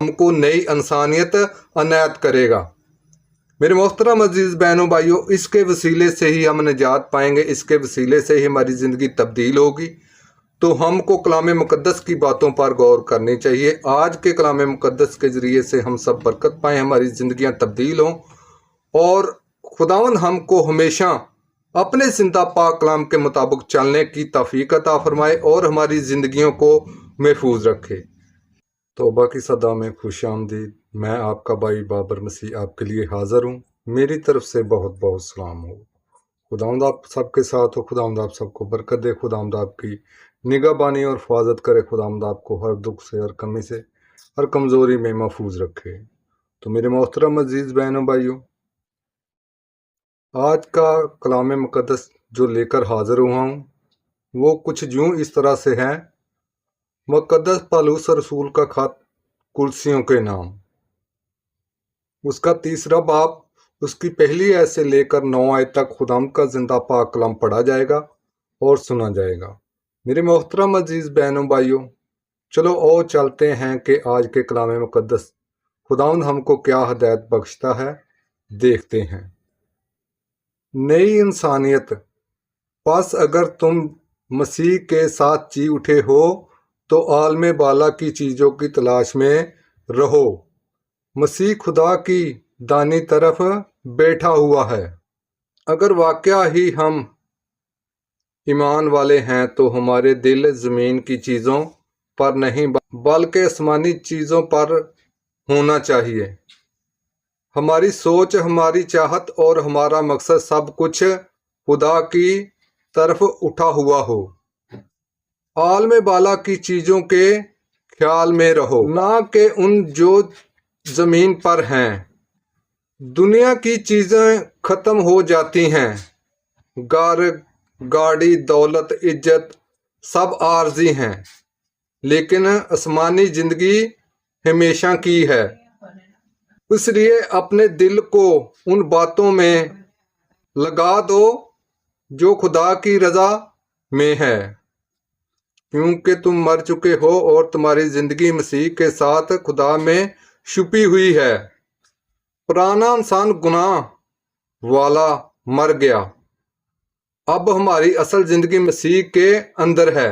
ہم کو نئی انسانیت عنایت کرے گا۔ میرے محترم عزیز بہنوں بھائیوں، اس کے وسیلے سے ہی ہم نجات پائیں گے، اس کے وسیلے سے ہی ہماری زندگی تبدیل ہوگی۔ تو ہم کو کلام مقدس کی باتوں پر غور کرنی چاہیے۔ آج کے کلام مقدس کے ذریعے سے ہم سب برکت پائیں، ہماری زندگیاں تبدیل ہوں، اور خداوند ہم کو ہمیشہ اپنے زندہ پاک کلام کے مطابق چلنے کی توفیق عطا فرمائے اور ہماری زندگیوں کو محفوظ رکھے۔ توبہ کی صدا میں خوش آمدید۔ میں آپ کا بھائی بابر مسیح آپ کے لیے حاضر ہوں۔ میری طرف سے بہت بہت سلام ہو۔ خداوند آپ سب کے ساتھ ہو، خداوند آپ سب کو برکت دے، خداوند آپ کی نگہبانی اور حفاظت کرے، خداوند آپ کو ہر دکھ سے، ہر کمی سے، ہر کمزوری میں محفوظ رکھے۔ تو میرے محترم عزیز بہنوں بھائیوں، آج کا کلام مقدس جو لے کر حاضر ہوا ہوں وہ کچھ یوں اس طرح سے ہے: مقدس پالوس رسول کا خط کلسیوں کے نام، اس کا 3 باب، اس کی پہلی آیت سے لے کر 9 آیت تک خداوند کا زندہ پاک کلام پڑھا جائے گا اور سنا جائے گا۔ میرے محترم عزیز بہنوں بھائیوں، چلو اور چلتے ہیں کہ آج کے کلام مقدس خداوند ہم کو کیا ہدایت بخشتا ہے، دیکھتے ہیں۔ نئی انسانیت۔ پس اگر تم مسیح کے ساتھ جی اٹھے ہو تو عالم بالا کی چیزوں کی تلاش میں رہو۔ مسیح خدا کی دائیں طرف بیٹھا ہوا ہے۔ اگر واقعہ ہی ہم ایمان والے ہیں تو ہمارے دل زمین کی چیزوں پر نہیں بلکہ آسمانی چیزوں پر ہونا چاہیے۔ ہماری سوچ، ہماری چاہت اور ہمارا مقصد سب کچھ خدا کی طرف اٹھا ہوا ہو۔ عالم بالا کی چیزوں کے خیال میں رہو، نہ کہ ان جو زمین پر ہیں۔ دنیا کی چیزیں ختم ہو جاتی ہیں، گھر، گاڑی، دولت، عزت، سب عارضی ہیں، لیکن آسمانی زندگی ہمیشہ کی ہے۔ اس لیے اپنے دل کو ان باتوں میں لگا دو جو خدا کی رضا میں ہے، کیونکہ تم مر چکے ہو اور تمہاری زندگی مسیح کے ساتھ خدا میں چھپی ہوئی ہے۔ پرانا انسان گناہ والا مر گیا، اب ہماری اصل زندگی مسیح کے اندر ہے،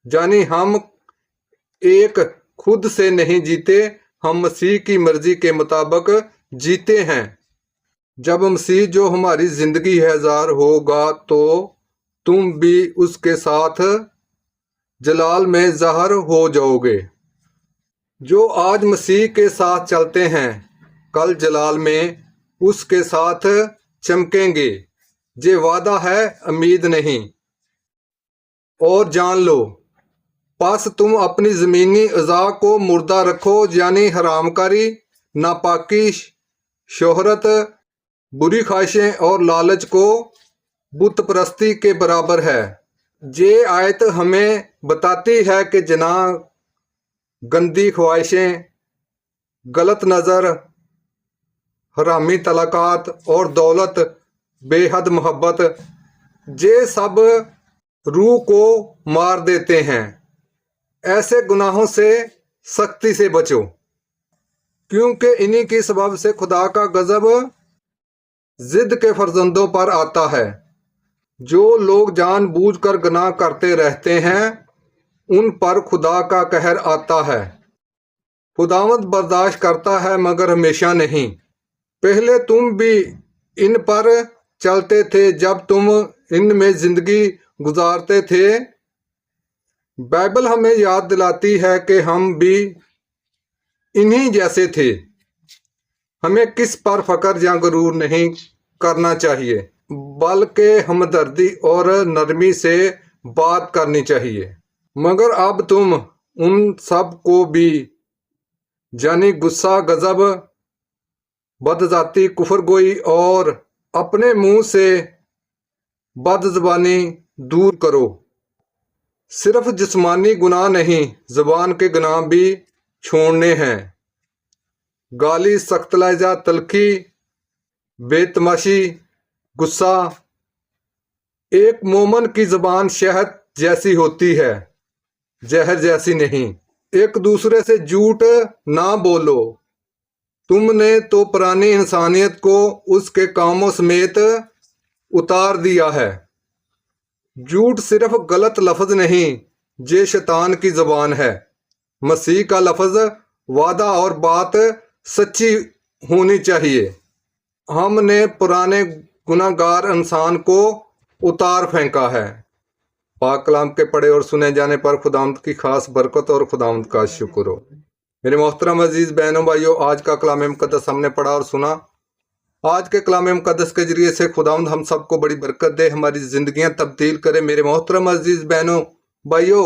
یعنی ہم ایک خود سے نہیں جیتے، ہم مسیح کی مرضی کے مطابق جیتے ہیں۔ جب مسیح جو ہماری زندگی ہے ظاہر ہوگا تو تم بھی اس کے ساتھ جلال میں ظاہر ہو جاؤ گے۔ جو آج مسیح کے ساتھ چلتے ہیں کل جلال میں اس کے ساتھ چمکیں گے۔ یہ وعدہ ہے، امید نہیں۔ اور جان لو، پس تم اپنی زمینی اعضاء کو مردہ رکھو، یعنی حرام کاری، ناپاکی، شہرت، بری خواہشیں اور لالچ کو بت پرستی کے برابر ہے۔ یہ آیت ہمیں بتاتی ہے کہ زنا، گندی خواہشیں، غلط نظر، حرامی طلاقات اور دولت، بے حد محبت، یہ سب روح کو مار دیتے ہیں۔ ایسے گناہوں سے سختی سے بچو، کیونکہ انہی کے سبب سے خدا کا غضب ضد کے فرزندوں پر آتا ہے۔ جو لوگ جان بوجھ کر گناہ کرتے رہتے ہیں ان پر خدا کا قہر آتا ہے۔ خداوند برداشت کرتا ہے مگر ہمیشہ نہیں۔ پہلے تم بھی ان پر چلتے تھے جب تم ان میں زندگی گزارتے تھے۔ بائبل ہمیں یاد دلاتی ہے کہ ہم بھی انہی جیسے تھے۔ ہمیں کس پر فخر یا غرور نہیں کرنا چاہیے، بلکہ ہمدردی اور نرمی سے بات کرنی چاہیے۔ مگر اب تم ان سب کو بھی، یعنی غصہ، غضب، بدذاتی، کفر گوئی اور اپنے منہ سے بد زبانی دور کرو۔ صرف جسمانی گناہ نہیں، زبان کے گناہ بھی چھوڑنے ہیں۔ گالی، سخت لہجہ، تلخی، بے تماشی، غصہ۔ ایک مومن کی زبان شہد جیسی ہوتی ہے، زہر جیسی نہیں۔ एक दूसरे से झूठ ना बोलो, तुमने तो पुरानी इंसानियत को उसके कामों समेत उतार दिया है। झूठ सिर्फ गलत लफ्ज नहीं, ये शैतान की जबान है। मसीह का लफ्ज वादा और बात सच्ची होनी चाहिए। हमने पुराने गुनाहगार इंसान को उतार फेंका है। पाक कलाम के पढ़े और सुने जाने पर खुदावंद की खास बरकत और खुदावंद का शुक्र हो। मेरे मोहतरम अजीज बहनों भाइयों, आज का कलाम मुकद्दस हमने पढ़ा और सुना। आज के कलाम मुकद्दस के जरिए से खुदावंद हम सबको बड़ी बरकत दे, हमारी जिंदगियां तब्दील करे। मेरे मोहतरम अजीज बहनों भाइयों,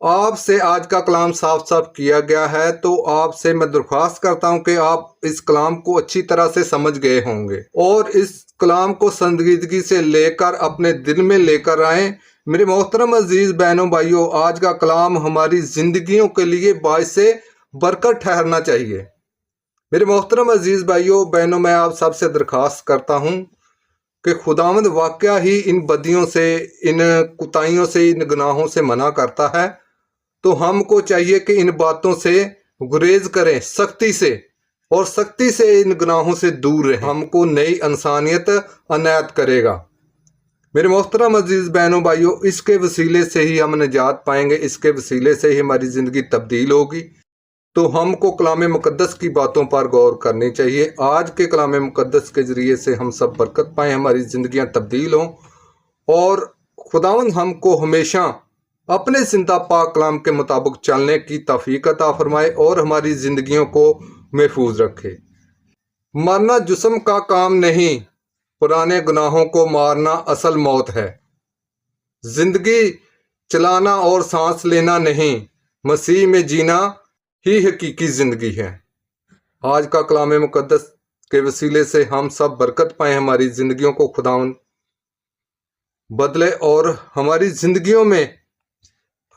आपसे आज का कलाम साफ साफ किया गया है, तो आपसे मैं दरख्वास्त करता हूं कि आप इस कलाम को अच्छी तरह से समझ गए होंगे और इस कलाम को संजीदगी से लेकर अपने दिल में लेकर आए। मेरे मोहतरम अजीज बहनों भाइयों, आज का कलाम हमारी जिंदगियों के लिए बाइस बरकत ठहरना चाहिए। मेरे मोहतरम अजीज भाइयों बहनों, मैं आप सबसे दरख्वास्त करता हूं कि खुदावंद वाकया ही इन बदियों से, इन कुताइयों से, इन गुनाहों से मना करता है। तो हमको चाहिए कि इन बातों से गुरेज करें सख्ती से, और सख्ती से इन गुनाहों से दूर रहें। हमको नई इंसानियत अनायत करेगा। मेरे मोहतरम अजीज बहनों भाइयों, इसके वसीले से ही हम निजात पाएंगे, इसके वसीले से ही हमारी ज़िंदगी तब्दील होगी। तो हमको कलाम मुकद्दस की बातों पर गौर करनी चाहिए। आज के कलाम मुकद्दस के ज़रिए से हम सब बरकत पाएँ, हमारी ज़िंदगियां तब्दील हों और खुदावंद हमको हमेशा अपने ज़िंदा पाक कलाम के मुताबिक चलने की तौफीक अता फरमाए और हमारी ज़िंदगियों को महफूज रखे। मरना जिस्म का काम नहीं, पुराने गुनाहों को मारना असल मौत है। जिंदगी चलाना और सांस लेना नहीं, मसीह में जीना ही हकीकी जिंदगी है। आज का कलाम मुकद्दस के वसीले से हम सब बरकत पाएं, हमारी जिंदगियों को खुदावंद बदले और हमारी जिंदगियों में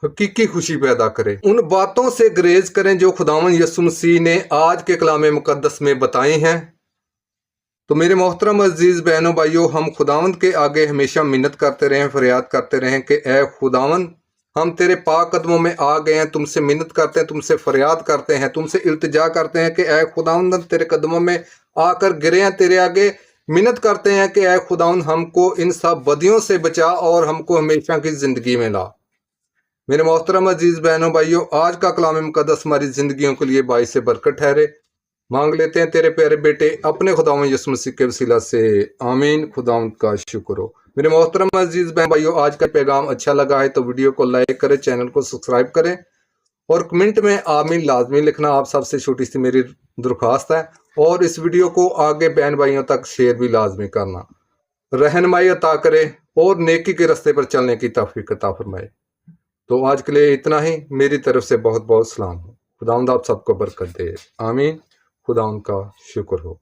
हकीकी खुशी पैदा करे। उन बातों से गुरेज करें जो खुदावंद यीशु मसीह ने आज के कलाम मुकद्दस में बताई हैं। तो मेरे मोहतरम अजीज बहनों भाइयों, हम खुदावंद के आगे हमेशा मिन्नत करते रहें, फरियाद करते रहें कि ए खुदावंद, हम तेरे पाक कदमों में आ गए हैं, तुमसे मिन्नत करते हैं, तुमसे फरियाद करते हैं, तुमसे इल्तिजा करते हैं कि ए खुदावंद, तेरे कदमों में आकर गिरे हैं, तेरे आगे मिन्नत करते हैं कि ए खुदावंद, हमको इन सब बदियों से बचा और हमको हमेशा की ज़िंदगी में ला। मेरे मोहतरम अजीज बहनों भाइयों, आज का कलाम मुकद्दस हमारी ज़िंदगियों के लिए बाइस से बरकत ठहरे। मांग लेते हैं तेरे प्यारे बेटे अपने खुदावंद यीशु मसीह के वसीला से, आमीन। खुदावंद का शुक्र हो। मेरे मोहतरम अजीज बहन भाइयों, आज का पैगाम अच्छा लगा है तो वीडियो को लाइक करें, चैनल को सब्सक्राइब करें और कमेंट में आमीन लाजमी लिखना आप सबसे छोटी सी मेरी दरख्वास्त है। और इस वीडियो को आगे बहन भाइयों तक शेयर भी लाजमी करना। रहनुमाई अता करे और नेकी के रास्ते पर चलने की तौफीक अता फरमाए। तो आज के लिए इतना ही। मेरी तरफ से बहुत बहुत सलाम हो। खुदावंद आप सबको बरकत दे, आमीन। खुदा उनका शुक्र हो।